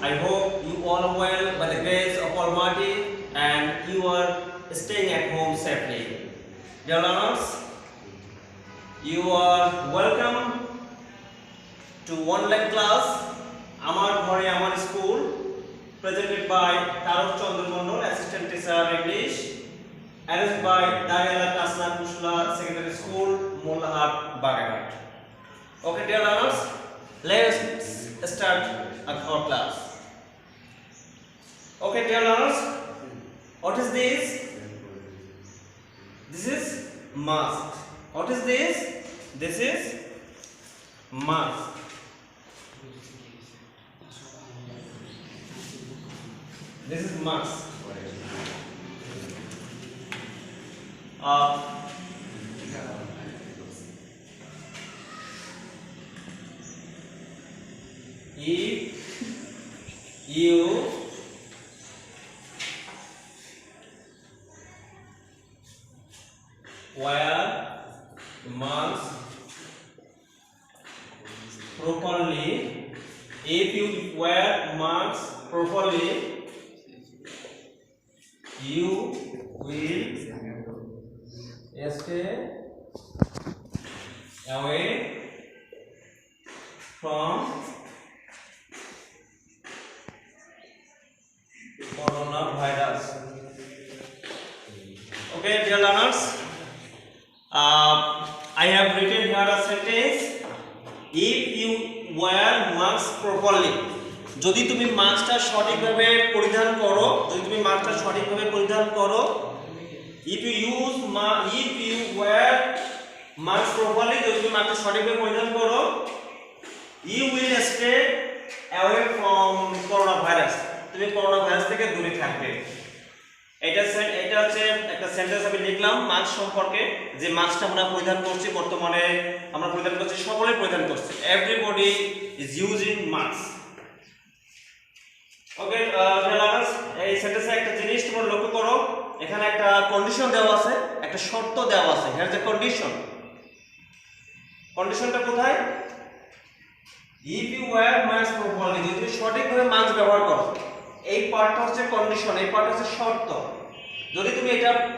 I hope you all are well by the grace of Almighty and you are staying at home safely. Dear learners, you are welcome to online class Amar Ghore Amar School, presented by Tarok Chandra Mondol, Assistant Teacher English, arranged by Dariala Kasna Kushla Secondary School, Mollahat, Bagagat. Okay, dear learners, let's start our class. Okay, dear learners, what is this? This is mask. What is this? This is mask. This is mask. If you wear mask properly, if you wear mask properly, you will stay away from coronavirus. Okay, dear learners, I have written here a sentence. If you wear mask properly, যদি তুমি মাস্কটা সঠিকভাবে পরিধান করো, if you wear mask properly, যদি তুমি মাস্কটা সঠিকভাবে পরিধান করো, you will stay away from coronavirus, তুমি করোনা ভাইরাস থেকে দূরে থাকবে। এটা হচ্ছে একটা সেন্টেন্স আমি লিখলাম মাস্ক সম্পর্কে, যে মাস্কটা আমরা পরিধান করছি, বর্তমানে আমরা পরিধান করছি, সকলেই পরিধান করছে, everybody is using mask. Okay learners, এই সেন্টেন্সে একটা জিনিস তোমরা লক্ষ্য করো, এখানে একটা কন্ডিশন দেওয়া আছে, একটা শর্ত দেওয়া আছে। হিয়ার যে কন্ডিশনটা কোথায়? If you wear mask properly, যদি তুমি সঠিকভাবে মাস্ক ব্যবহার করো, এই পার্টটা হচ্ছে কন্ডিশন, এই পার্টটা হচ্ছে শর্ত। যদি তুমি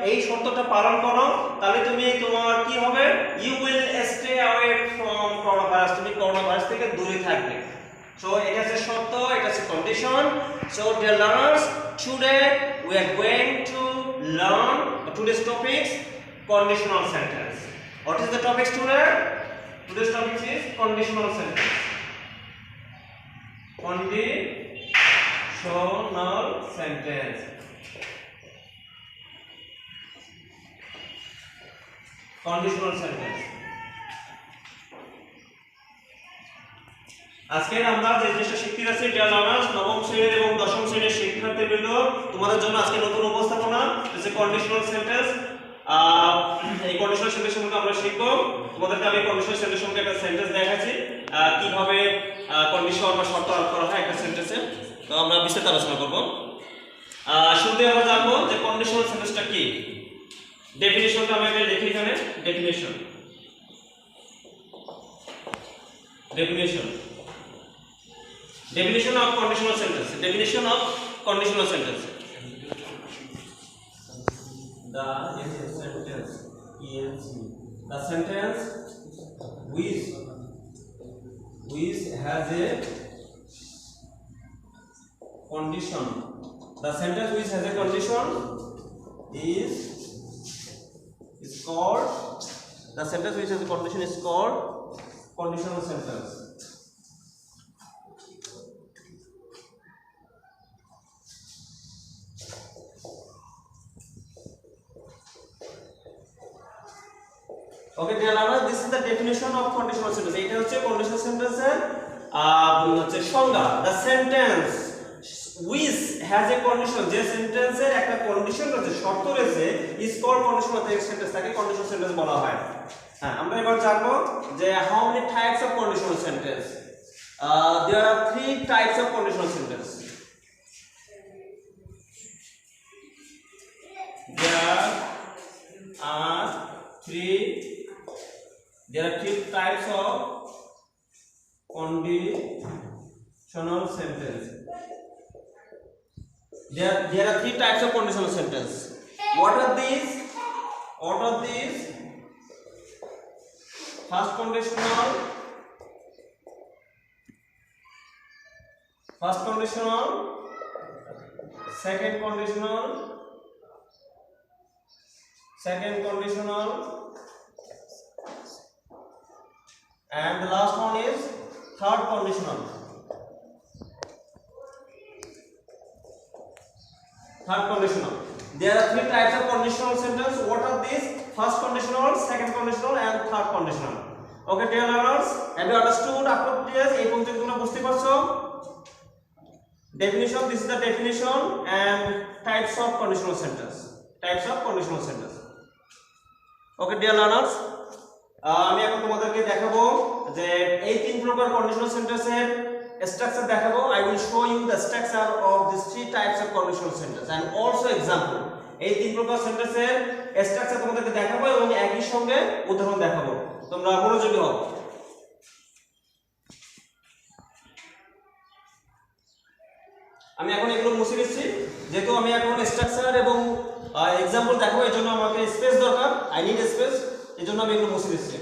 এই শর্তটা পালন করো, তাহলে তোমার কি হবে? You will stay away from corona virus, তুমি করোনা ভাইরাস থেকে দূরে থাকবে। সো এটা হচ্ছে শর্ত, এটা হচ্ছে condition. So dear learners, today we are going to learn today's topics conditional sentence. What is the topic today? Today's topic is conditional sentence. Conditional sentence. Conditional sentence. আজকে আমরা যে জিনিসটা শিখতে যাচ্ছি, ডিয়ার লার্নার্স, নবম শ্রেণীর এবং দশম শ্রেণীর শিক্ষার্থীবৃন্দ, তোমাদের জন্য আজকে নতুন উপস্থাপনা, যে কন্ডিশনাল সেন্টেন্স। এই কন্ডিশনাল সেন্টেন্স সম্পর্কে আমরা শিখব। তোমাদেরকে আমি কন্ডিশনাল সেন্টেন্স সম্পর্কে একটা সেন্টেন্স দেখাচ্ছি, কিভাবে কন্ডিশন বা শর্ত আরোপ করা হয় একটা সেন্টেন্সে। তো আমরা বিস্তারিত আলোচনা করব। শুরুতে আমরা জানবো যে কন্ডিশনাল সেন্টেন্সটা কি। ডেফিনিশনটা আমি লিখি এখানে। Definition of conditional sentence. Definition of conditional sentence. The sentence which has a condition. The sentence which has a condition is called. The sentence which has a condition is called conditional sentence. Okay, dear learners, this is the definition of conditional sentence. এটা হচ্ছে conditional sentence এর হচ্ছে সংজ্ঞা। The sentence which has a condition, যে সেন্টেন্সের একটা condition রয়েছে, শর্ত রয়েছে, is called conditional sentence, তাকে conditional sentence বলা হয়। হ্যাঁ, আমরা এবার জানবো যে how many types of conditional sentence. There are 3 types of conditional sentence. There are three types of conditional conditional sentence. There are three types of conditional sentence. What are these? First conditional, second conditional, and the last one is third conditional. There are three types of conditional sentence. What are these? First conditional, second conditional, and third conditional. Okay, dear learners, have you understood up to this? এই পর্যন্ত তোমরা বুঝতে পারছো? Definition. This is the definition and types of conditional sentence. Okay, dear learners, আমি এখন তোমাদেরকে দেখাবো যে এই তিন প্রকার কন্ডিশনাল সেন্টেন্সের স্ট্রাকচার দেখাবো। I will show you the structure of these three types of conditional sentence and also example. এই তিন প্রকার সেন্টেন্সের স্ট্রাকচার তোমাদেরকে দেখাবো এবং একই সঙ্গে উদাহরণ দেখাবো। তোমরা মনোযোগী হও। আমি এখন এগুলো মুছে দিচ্ছি, যেহেতু আমি এখন স্ট্রাকচার এবং এক্সাম্পল দেখাবো, এর জন্য আমাকে স্পেস দরকার। আই নিড স্পেস, এর জন্য আমি এগুলো মুছে দিচ্ছি।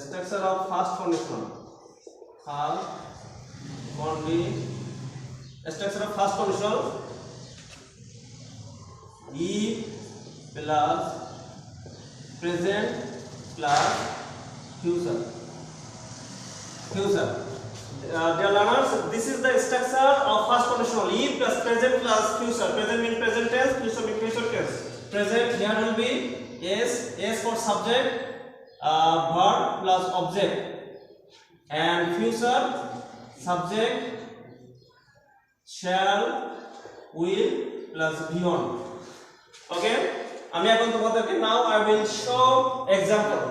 Structure of first conditional. Structure of first conditional. If plus present plus future. Dear learners, this is the structure of first conditional. If plus present plus future. Present means present tense, future means future tense. Present here will be S for subject, verb plus object, and future subject shall, will plus beyond. Okay, আমি এখন তোমাদেরকে now I will show example.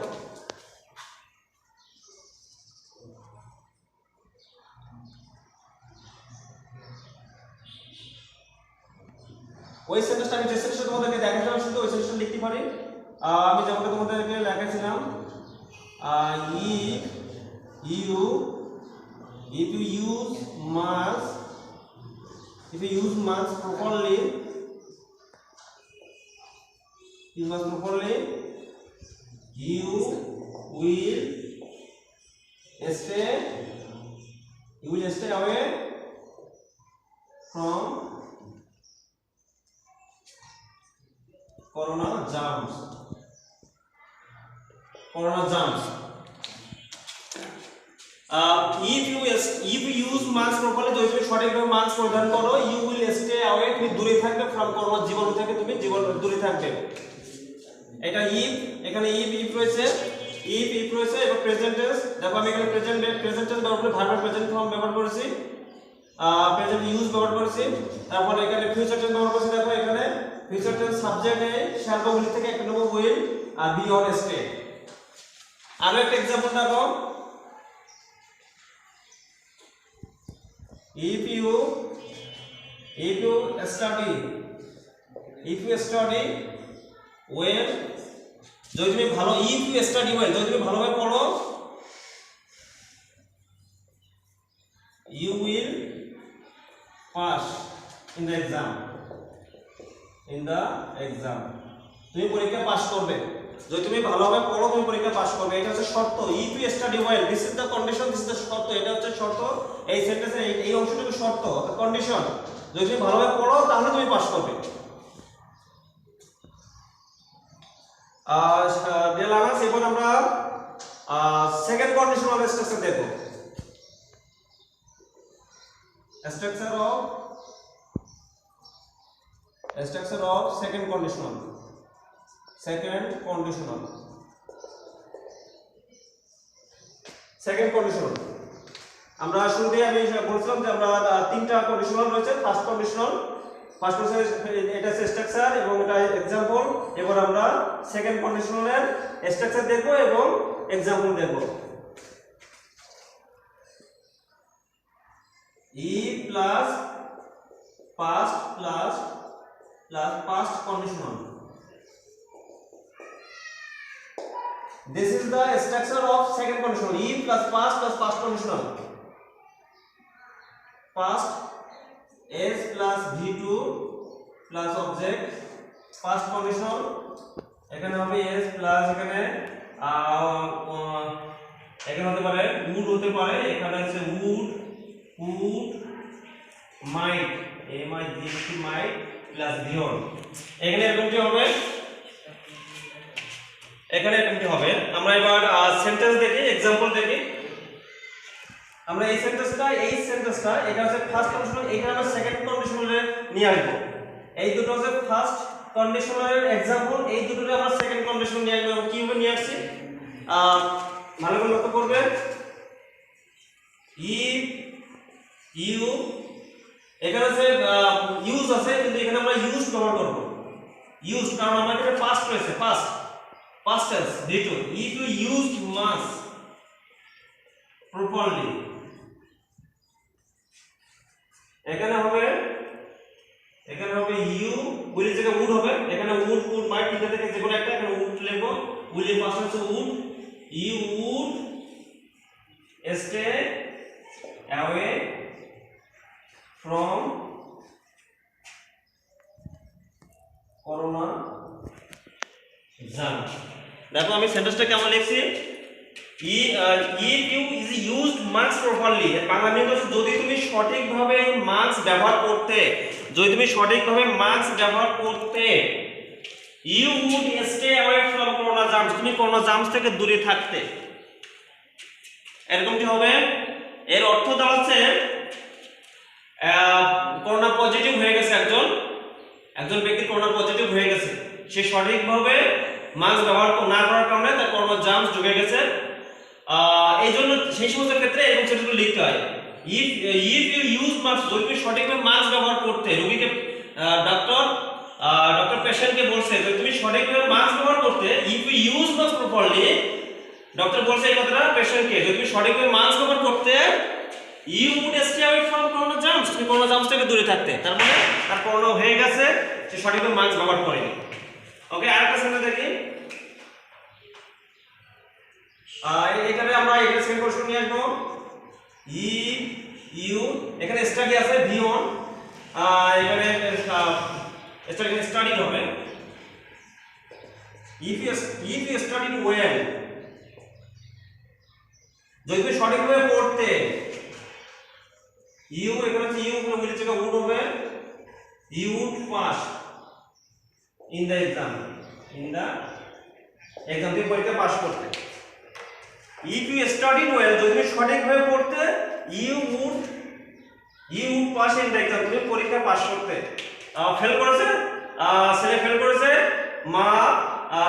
ওই সেন্টেন্সটা আমি যে সেন্টেন্সটা তোমাদেরকে দেখালাম শুধু ওই সেন্টেন্সটা লিখতে পারি। আমি যেমন তোমাদেরকে লেখাছিলাম, if you use mass properly, you will stay away from corona germs. If you use mask properly, যদি তুমি সঠিকভাবে মাস্ক পরিধান করো, you will stay away, তুমি দূরে থাকবে from করোনা জীবাণু থেকে, তুমি দূরে থাকবে। এটা if, এখানে if রয়েছে, এবার প্রেজেন্ট টেন্স। দেখো আমি এখানে প্রেজেন্ট টেন্স ব্যবহার করে ভার্ব প্রেজেন্ট ফর্ম ব্যবহার করেছি, প্রেজেন্ট ইউজ ব্যবহার করেছি। তারপর এখানে ফিউচার টেন্স ব্যবহার করেছি। দেখো এখানে ফিউচার টেন্স সাবজেক্ট এ shall বা will থেকে একটা নেব will, R be on stay। আরো একটা एग्जांपल দেখো, if you study well, যদি তুমি ভালো, if you study well, যদি তুমি ভালোভাবে পড়ো, you will pass in the exam. তুমি পরীক্ষা পাস করবে। যদি তুমি ভালোভাবে পড়ো, তুমি পরীক্ষা পাস করবে। এটা হচ্ছে শর্ত। if you study well, this is the condition, this is the শর্ত। এটা হচ্ছে শর্ত। এই সেন্টেন্সে এই অংশটুকু শর্ত, কন্ডিশন। যদি তুমি ভালোভাবে পড়ো তাহলে তুমি পাস করবে। ডিয়ার লার্নার্স, এখন আমরা সেকেন্ড কন্ডিশনাল স্ট্রাকচার দেখব। Structure of second conditional. আমরা শুরুতেই আমি বলছিলাম যে আমরা তিনটা কন্ডিশনাল রয়েছে। ফার্স্ট কন্ডিশনাল, ফার্স্ট এটা হচ্ছে স্ট্রাকচার এবং এটা एग्जांपल। এবার আমরা সেকেন্ড কন্ডিশনালের স্ট্রাকচার দেখব এবং एग्जांपल দেখব। ই plus past plus past conditional, this is the structure of second conditional. E plus past conditional, past s plus v2 plus object past conditional, এখানে হবে s প্লাস এখানে এখানে হতে পারে would হতে পারে, এখানে আছে would might might plus beyond, এখানে এরকমটি হবে, এখানে এরকমটি হবে। আমরা এবার সেন্টেন্স দেখি, एग्जांपल দেখি। আমরা এই সেন্টেন্সটা এটা হচ্ছে ফার্স্ট কন্ডিশনাল, এখানে আমরা সেকেন্ড কন্ডিশনালে নিয়ে আসব। এই দুটো হচ্ছে ফার্স্ট কন্ডিশনালের एग्जांपल, এই দুটোরে আমরা সেকেন্ড কন্ডিশনাল নিয়ে আসব। কিভাবে নিয়ে আসছি ভালো করে লক্ষ্য করবে। ইফ ইউ, এখানে আছে ইউজ আছে কিন্তু এখানে আমরা ইউজ ব্যবহার করব। ইউজ কারণ আমাদের এখানে পাস্ট রয়েছে, past tense d2, if you used must properly, এখানে হবে you will এর জায়গায় would হবে, এখানে would might তিনটা থেকে যে কোনো একটা, এখানে would লিখব, will এর পাশে হচ্ছে would, you would stay away from corona jam। দেখো আমি সেন্টেন্সটা কেমন লিখছি, if you is used marks properly, Bangla meaning হচ্ছে যদি তুমি সঠিকভাবে মার্কস ব্যবহার করতে, you would stay away from corona germs, তুমি করোনা জার্মস থেকে দূরে থাকতে, এরকমটি হবে। এর অর্থ দাঁড়াচ্ছে করোনা পজিটিভ হয়ে গেছে, একজন ব্যক্তি করোনা পজিটিভ হয়ে গেছে, সে সঠিকভাবে মাস্ক ব্যবহার না করার কারণে তার করোনা জার্মস ঢুকে গেছে। এই জন্য সেই সমস্ত ক্ষেত্রে এরকম সেগুলো লিখতে হয়। ইফ ইউ ইউজ মাস্ক, যদি তুমি সঠিকভাবে মাস্ক ব্যবহার করতে, রোগীকে ডক্টর পেশেন্টকে বলছে যদি তুমি সঠিকভাবে মাস্ক ব্যবহার করতে, if you use mask properly, doctor বলছে এই কথাটা পেশেন্টকে, যদি তুমি সঠিকভাবে মাস্ক ব্যবহার করতে, you would stay away from corona germs, তুমি করোনা জার্মস থেকে দূরে থাকতে। তার মানে তার করোনা হয়ে গেছে, সে সঠিকভাবে মাস্ক ব্যবহার করেনি। ওকে, আরেকটা সেন্টেন্স দেখি। এখানে আমরা এখানে সেকেন্ড কোশ্চেন নিয়ে আসবো। ই ইউ, এখানে স্টাডি আছে ভি অন, এখানে স্টাডি হবে। ইফ ইউ স্টাডিড ওয়েল, যদি তুমি সঠিকভাবে পড়তে, ইউ এখানে হচ্ছে ইউ এখানে বলেছে উড হবে, you would pass in the exam, তুমি পরীক্ষা পাস করতে। ইফ ইউ স্টাডিড ওয়েল, যদি তুমি সঠিকভাবে পড়তে, you would pass in the exam, তুমি পরীক্ষা পাস করতে। ফেল করেছে, ছেলে ফেল করেছে, মা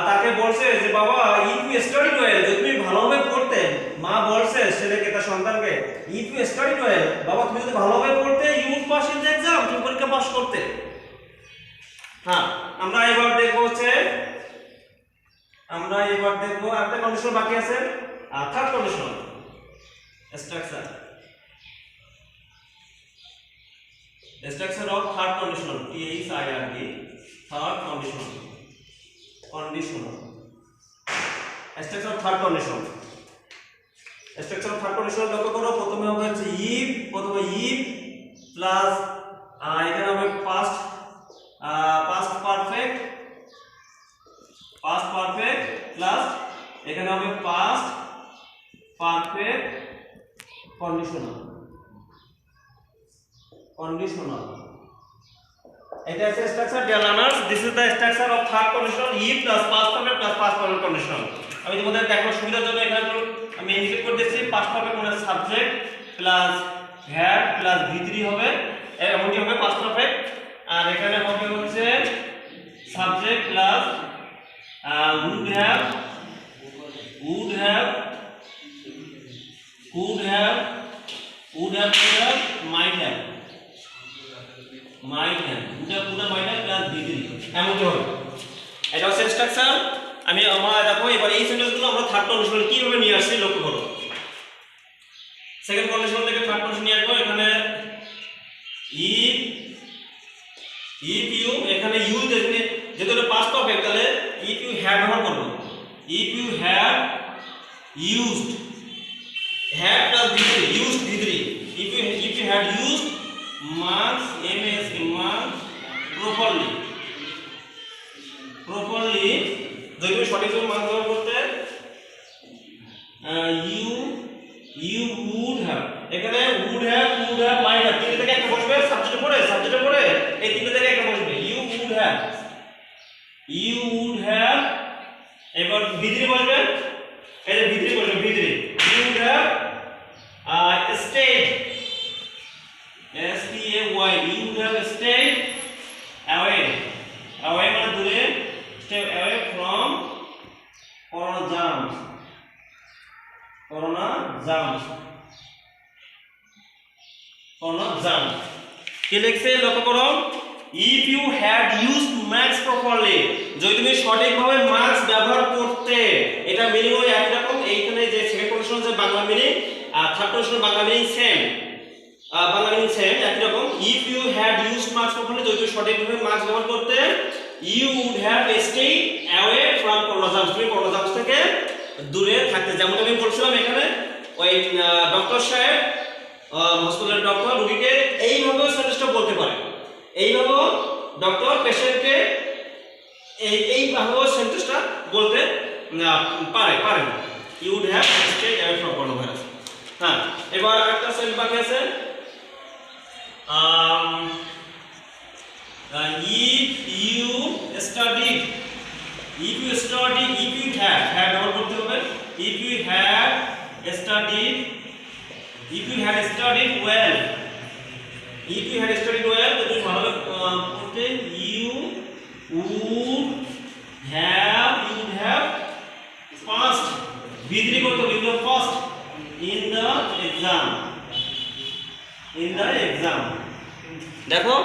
তাকে বলছে যে বাবা ইফ ইউ স্টাডিড ওয়েল, যদি তুমি ভালোভাবে পড়তে, মা বলছে ছেলেকে, তার সন্তানকে, ইফ ইউ স্টাডিড ওয়েল, বাবা তুমি যদি ভালোভাবে পড়তে, you would pass in the exam, তুমি পরীক্ষা পাস করতে। হ্যাঁ, আমরা এবার দেখবো একটা কন্ডিশন বাকি আছে, third condition structure of third conditional, THIRD, third conditional structure of third condition. লক্ষ্য করো, প্রথমে হবে হচ্ছে ইফ প্লাস এখানে হবে পাস্ট পারফেক্ট প্লাস এখানে হবে পাস্ট পারফেক্ট কন্ডিশনাল। এটা আছে structure, dear learners, this is the structure of third conditional, if plus past perfect plus past perfect conditional. আমি তোমাদের দেখার সুবিধার জন্য এখানে আমি ইন্ডিকেট করে দিচ্ছি, পাস্ট পারফেক্ট মানে subject plus had plus V3 হবে, এমনটি হবে পাস্ট পারফেক্ট। আর এখানে হবে হচ্ছে subject plus would have might have এটা পুরো বাইটা প্লাস v3 এমনটি হবে। এটা হচ্ছে স্ট্রাকচার। আমরা দেখো এবার এই সেন্টেন্সগুলো আমরা থার্ড কন্ডিশনাল কিভাবে নিয়ে আসছি লক্ষ্য করো। সেকেন্ড কন্ডিশন থেকে থার্ড কন্ডিশন নিয়ে আসবো। এখানে if you এখানে ইউ দেখলে যেহেতু এটা পাস্ট পারফেক্ট তাহলে if you have ব্যবহার করব। if you have used have plus v3 used v3 if you had used marks marks properly যদি তুমি সঠিকভাবে মার্কস ব্যবহার করতে you would have এখানে would have might have তিনটে থেকে একটা বসবে সাবজেক্টে পড়ে এই তিনটে থেকে একটা বসবে you would have এবার v3 বসবে এই যে v3 বসবে v3 you would have stayed s t a y you would have stayed away মানে দূরে stay away from corona jam কি লিখছে লক্ষ্য করো। if you had used marks properly যদি তুমি সঠিকভাবে মার্কস ব্যবহার করতে, এটা মিনিং ওই একই রকম। এইখানে যে সেকেন্ড কন্ডিশন যে বাংলা মিনিং আর third condition Bangla meaning same একই রকম। if you had used marks properly যদি তুমি সঠিকভাবে মার্কস ব্যবহার করতে you would have stayed away from corona jam তুমি corona jam থেকে দূরে থাকতে। যেমন আমি বলছিলাম এখানে ওই ডক্টর সাহেব হসপিটালের ডক্টর রোগীকে এইভাবে সেন্টেন্সটা বলতে পারে, এইভাবে ডক্টর পেশেন্টকে এইভাবে সেন্টেন্সটা বলতে পারে you would have stayed away from corona virus. হ্যাঁ, এবার একটা সেন্টেন্স বাকি আছে if you studied if you had ব্যবহার করতে হবে। if you had studied well যদি ভালো করতে you would have passed v3 করতে হবে you would have passed in the exam দেখো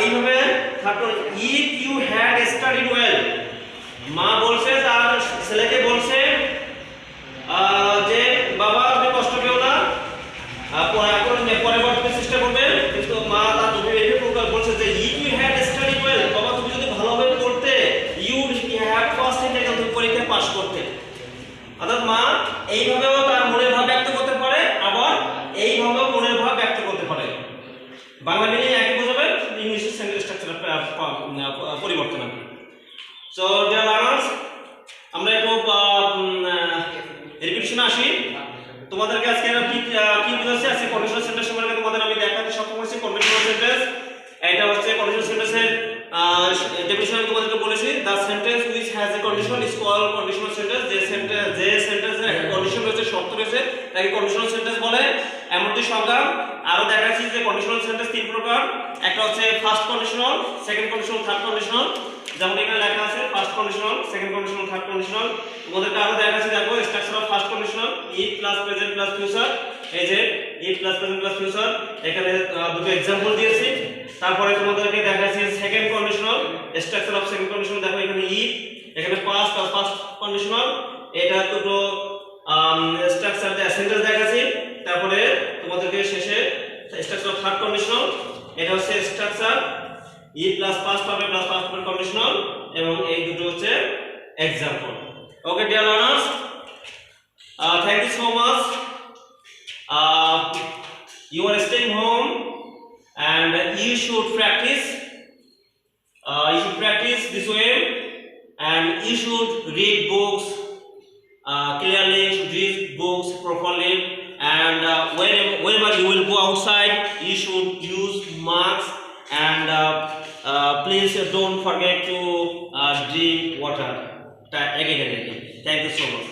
এইভাবে তারপর if you had studied well মা বলছে তার ছেলেকে বলছে যে বাবা তুমি কষ্ট পেও না, পরবর্তীতে চেষ্টা করবে। কিন্তু মা তার বলছে যে if you had studied well বাবা তুমি যদি ভালোভাবে পড়তে you would have passed in the exam তুমি পরীক্ষায় পাস করতে। অর্থাৎ মা এইভাবেও তার মনের ভাব ব্যক্ত করতে পারে, আবার এইভাবেও মনের ভাব ব্যক্ত করতে পারে। বাংলা মিনিং একই বোঝাবে, ইংলিশের সেন্টেন্স স্ট্রাকচার পরিবর্তন হবে। সো ডিয়ার লার্নার্স আমরা একটু রিপিটিশনে আসি। তোমাদেরকে আজকে কি বুঝাচ্ছি, আজকে কন্ডিশনাল সেন্টেন্স সম্পর্কে তোমাদের আমি দেখাতে সক্ষম হয়েছি। কন্ডিশনাল সেন্টেন্স এটা হচ্ছে কন্ডিশনাল সেন্টেন্সের ডেফিনিশন আমি তোমাদেরকে বলেছি। The sentence which has a condition is called conditional sentence. যে সেন্টেন্সের একটা কন্ডিশন রয়েছে, শর্ত রয়েছে, তাকে কন্ডিশনাল সেন্টেন্স বলে। এমনটি সংজ্ঞা আরো দেখাচ্ছি যে কন্ডিশনাল সেন্টেন্স তিন প্রকার। একটা হচ্ছে first conditional, second conditional, third conditional. যেমন এখানে লেখা আছে first conditional, second conditional, third conditional. তোমাদেরকে আরো দেখাচ্ছি, দেখো structure of first conditional if plus present plus future. এই যে if plus present plus future, এখানে দুটো एग्जांपल দিয়েছি। তারপরে তোমাদেরকে দেখাচ্ছি second conditional, structure of second conditional. দেখো এখানে ইফ, এখানে পাস্ট আর ফার্স্ট কন্ডিশনাল, এটা দুটো স্ট্রাকচার দে সেন্টেন্স দেখাচ্ছি। তারপরে তোমাদেরকে শেষে স্ট্রাকচার অফ থার্ড কন্ডিশনাল, এটা হচ্ছে structure if plus past perfect plus past perfect conditional, এবং এই দুটো হচ্ছে example. Okay dear learners, thank you so much. You are staying home and you should practice this way, and you should read books clearly, you should read books properly, and whenever you will go outside you should use masks, and please don't forget to drink water again and again. Thank you so much.